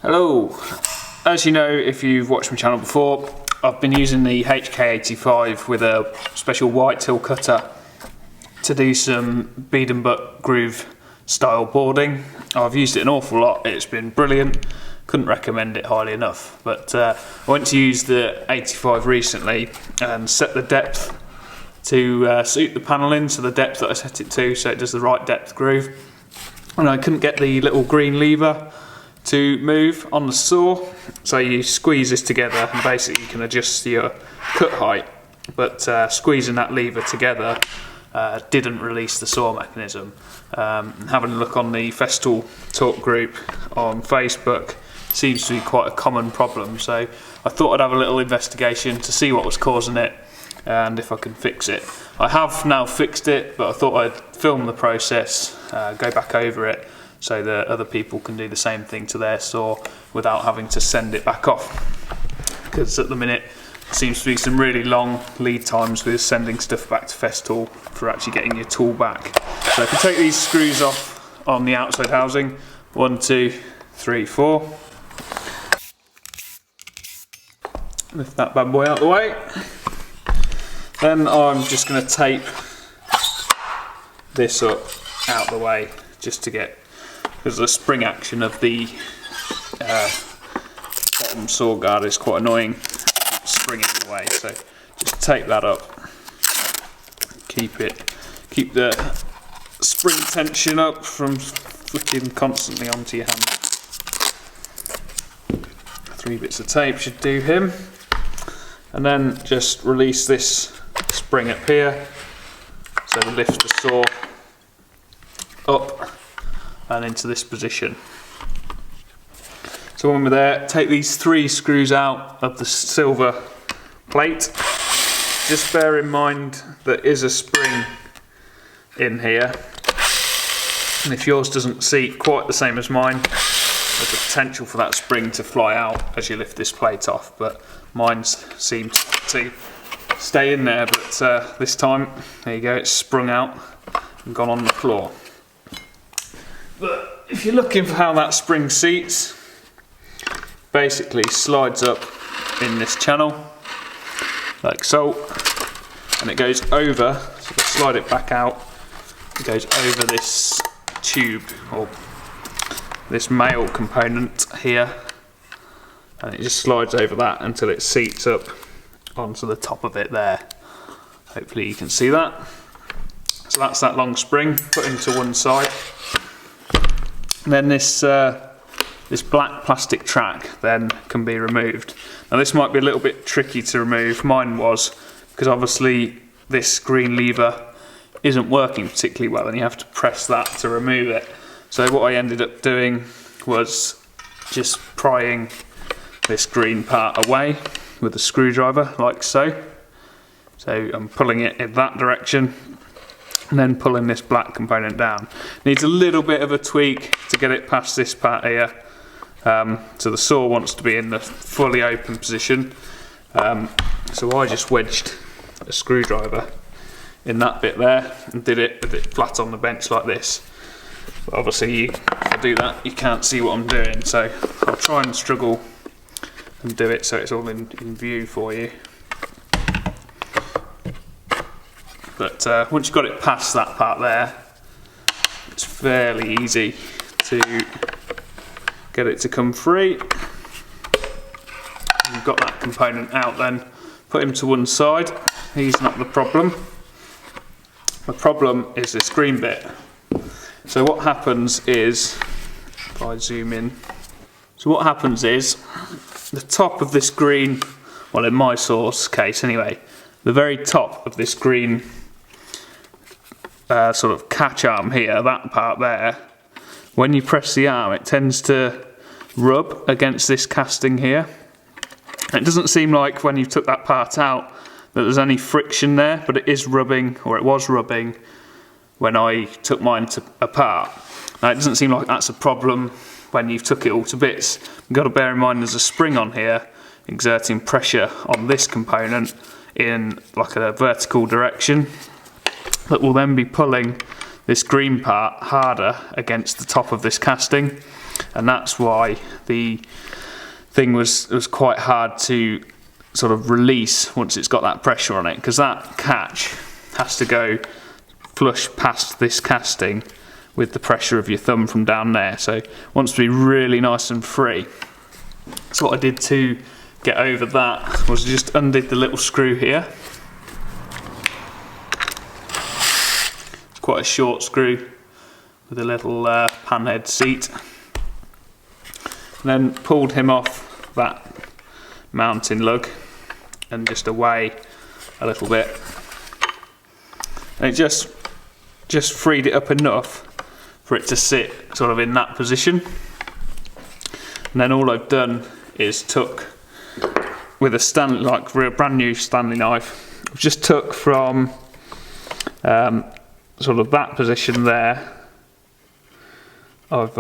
Hello, as you know, if you've watched my channel before, I've been using the HK85 with a special white till cutter to do some bead and butt groove style boarding. I've used it an awful lot, it's been brilliant, couldn't recommend it highly enough. But I went to use the 85 recently and set the depth to suit the panelling, so the depth that I set it to, so it does the right depth groove. And I couldn't get the little green lever to move on the saw, so you squeeze this together and basically you can adjust your cut height, but squeezing that lever together didn't release the saw mechanism. Having a look on the Festool talk group on Facebook, seems to be quite a common problem, so I thought I'd have a little investigation to see what was causing it and if I can fix it. I have now fixed it, but I thought I'd film the process, go back over it, so that other people can do the same thing to their saw without having to send it back off. Because at the minute there seems to be some really long lead times with sending stuff back to Festool for actually getting your tool back. So if you take these screws off on the outside housing, 1, 2, 3, 4. Lift that bad boy out of the way. Then I'm just going to tape this up out of the way just to get, because the spring action of the bottom saw guard is quite annoying, springing in the way, so just tape that up, keep the spring tension up from flicking constantly onto your hand. 3 bits of tape should do him, and then just release this spring up here, so lift the saw up and into this position. So when we're there, take these 3 screws out of the silver plate. Just bear in mind there is a spring in here, and if yours doesn't seat quite the same as mine, there's a potential for that spring to fly out as you lift this plate off, but mine seemed to stay in there, but this time, there you go, it's sprung out and gone on the floor. But if you're looking for how that spring seats, basically slides up in this channel like so, and it goes over, so if I slide it back out, it goes over this tube or this male component here, and it just slides over that until it seats up onto the top of it there. Hopefully you can see that. So that's that long spring put into one side. And then this black plastic track then can be removed. Now this might be a little bit tricky to remove, mine was, because obviously this green lever isn't working particularly well and you have to press that to remove it. So what I ended up doing was just prying this green part away with a screwdriver like so. So I'm pulling it in that direction and then pulling this black component down. Needs a little bit of a tweak to get it past this part here. So the saw wants to be in the fully open position. So I just wedged a screwdriver in that bit there and did it with it flat on the bench like this. But obviously if I do that you can't see what I'm doing, so I'll try and struggle and do it so it's all in view for you. But once you've got it past that part there, it's fairly easy to get it to come free. You've got that component out then, put him to one side, he's not the problem. The problem is this green bit. So what happens is, if I zoom in, so what happens is the top of this green, well in my saw's case anyway, the very top of this green sort of catch arm here, that part there, when you press the arm it tends to rub against this casting here. It doesn't seem like when you took that part out that there's any friction there, but it is rubbing, or it was rubbing when I took mine apart. Now it doesn't seem like that's a problem when you've took it all to bits. You've got to bear in mind there's a spring on here exerting pressure on this component in like a vertical direction that will then be pulling this green part harder against the top of this casting. and that's why the thing was quite hard to sort of release once it's got that pressure on it, because that catch has to go flush past this casting with the pressure of your thumb from down there, so it wants to be really nice and free. So what I did to get over that was just undid the little screw here. It's quite a short screw with a little panhead seat, and then pulled him off that mounting lug and just away a little bit, and it just freed it up enough for it to sit sort of in that position. And then all I've done is took with a Stanley, like a brand new Stanley knife, I've just took from sort of that position there, I've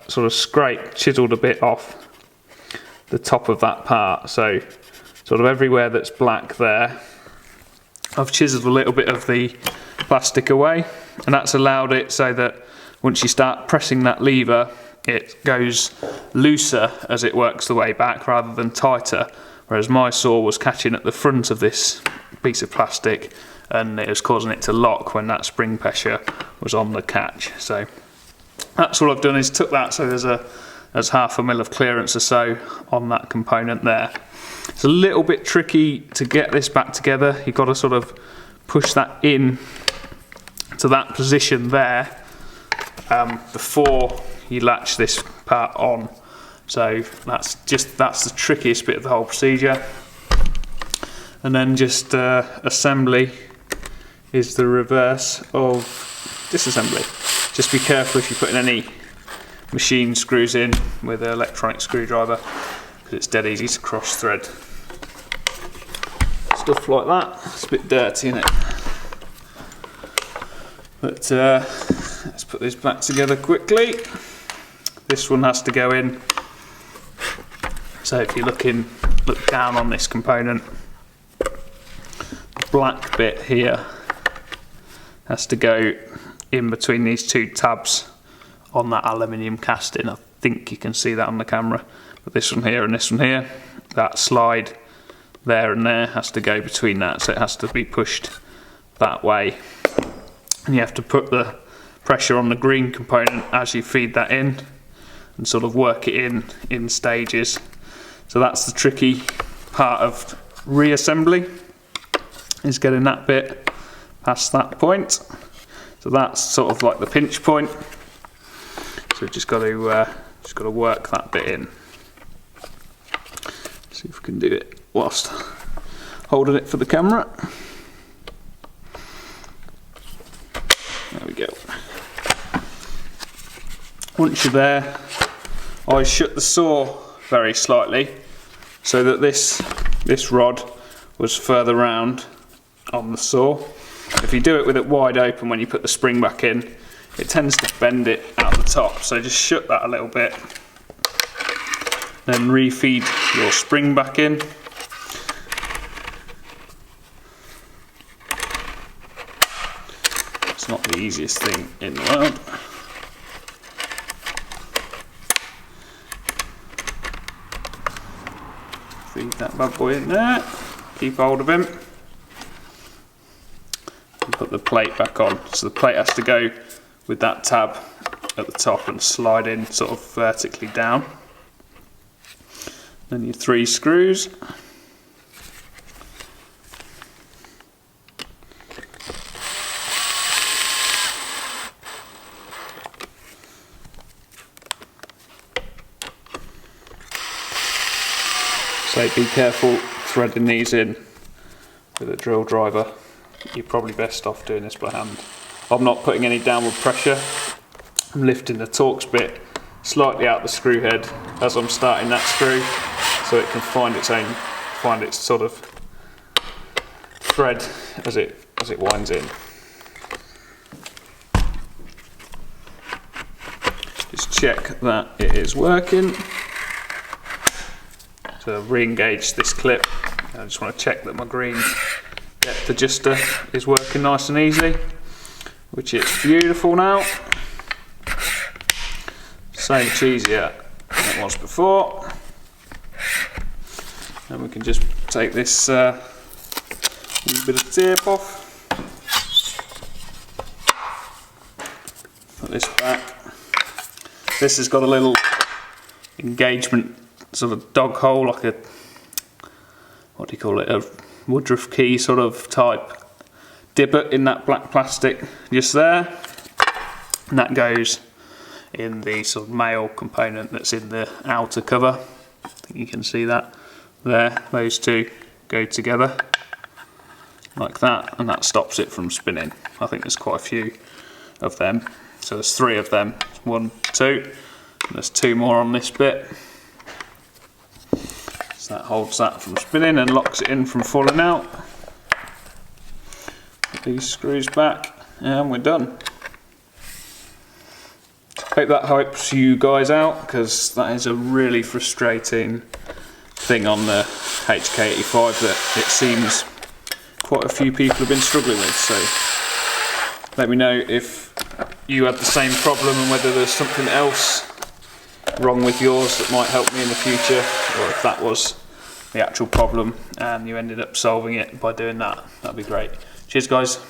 sort of chiselled a bit off the top of that part, so sort of everywhere that's black there, I've chiselled a little bit of the plastic away, and that's allowed it so that once you start pressing that lever, it goes looser as it works the way back rather than tighter, whereas my saw was catching at the front of this piece of plastic and it was causing it to lock when that spring pressure was on the catch. So that's all I've done, is took that, so there's half a mil of clearance or so on that component there. It's a little bit tricky to get this back together. You've got to sort of push that in to that position there before you latch this part on. So that's the trickiest bit of the whole procedure. And then just assembly is the reverse of disassembly. Just be careful if you're putting any machine screws in with an electronic screwdriver, because it's dead easy to cross thread. Stuff like that. It's a bit dirty, isn't it? But let's put this back together quickly. This one has to go in. So if you look down on this component, the black bit here has to go in between these two tabs on that aluminium casting. I think you can see that on the camera. But this one here and this one here, that slide there and there has to go between that, so it has to be pushed that way. And you have to put the pressure on the green component as you feed that in and sort of work it in stages. So that's the tricky part of reassembly, is getting that bit past that point. So that's sort of like the pinch point. So we've just got to work that bit in. See if we can do it whilst holding it for the camera. There we go. Once you're there, I shut the saw very slightly so that this rod was further round on the saw. If you do it with it wide open when you put the spring back in, it tends to bend it out the top, so just shut that a little bit, then refeed your spring back in. It's not the easiest thing in the world. Feed that bad boy in there, keep hold of him, and put the plate back on. So the plate has to go with that tab at the top and slide in sort of vertically down. Then your 3 screws. So be careful threading these in with a drill driver. You're probably best off doing this by hand. I'm not putting any downward pressure. I'm lifting the Torx bit slightly out the screw head as I'm starting that screw, so it can find its sort of thread as it winds in. Just check that it is working. So re-engage this clip. I just want to check that my green depth adjuster is working nice and easy, which it's beautiful now. so much easier than it was before. And we can just take this little bit of tape off, put this back. This has got a little engagement sort of dog hole, like a, what do you call it, a Woodruff key sort of type divot in that black plastic just there, and that goes in the sort of male component that's in the outer cover. I think you can see that there. Those two go together like that, and that stops it from spinning. I think there's quite a few of them, so there's 3 of them, 1, 2, and there's 2 more on this bit. So that holds that from spinning and locks it in from falling out. Put these screws back and we're done. Hope that helps you guys out, because that is a really frustrating thing on the HK85 that it seems quite a few people have been struggling with. So let me know if you had the same problem and whether there's something else wrong with yours that might help me in the future, or if that was the actual problem and you ended up solving it by doing that. That'd be great. Cheers guys.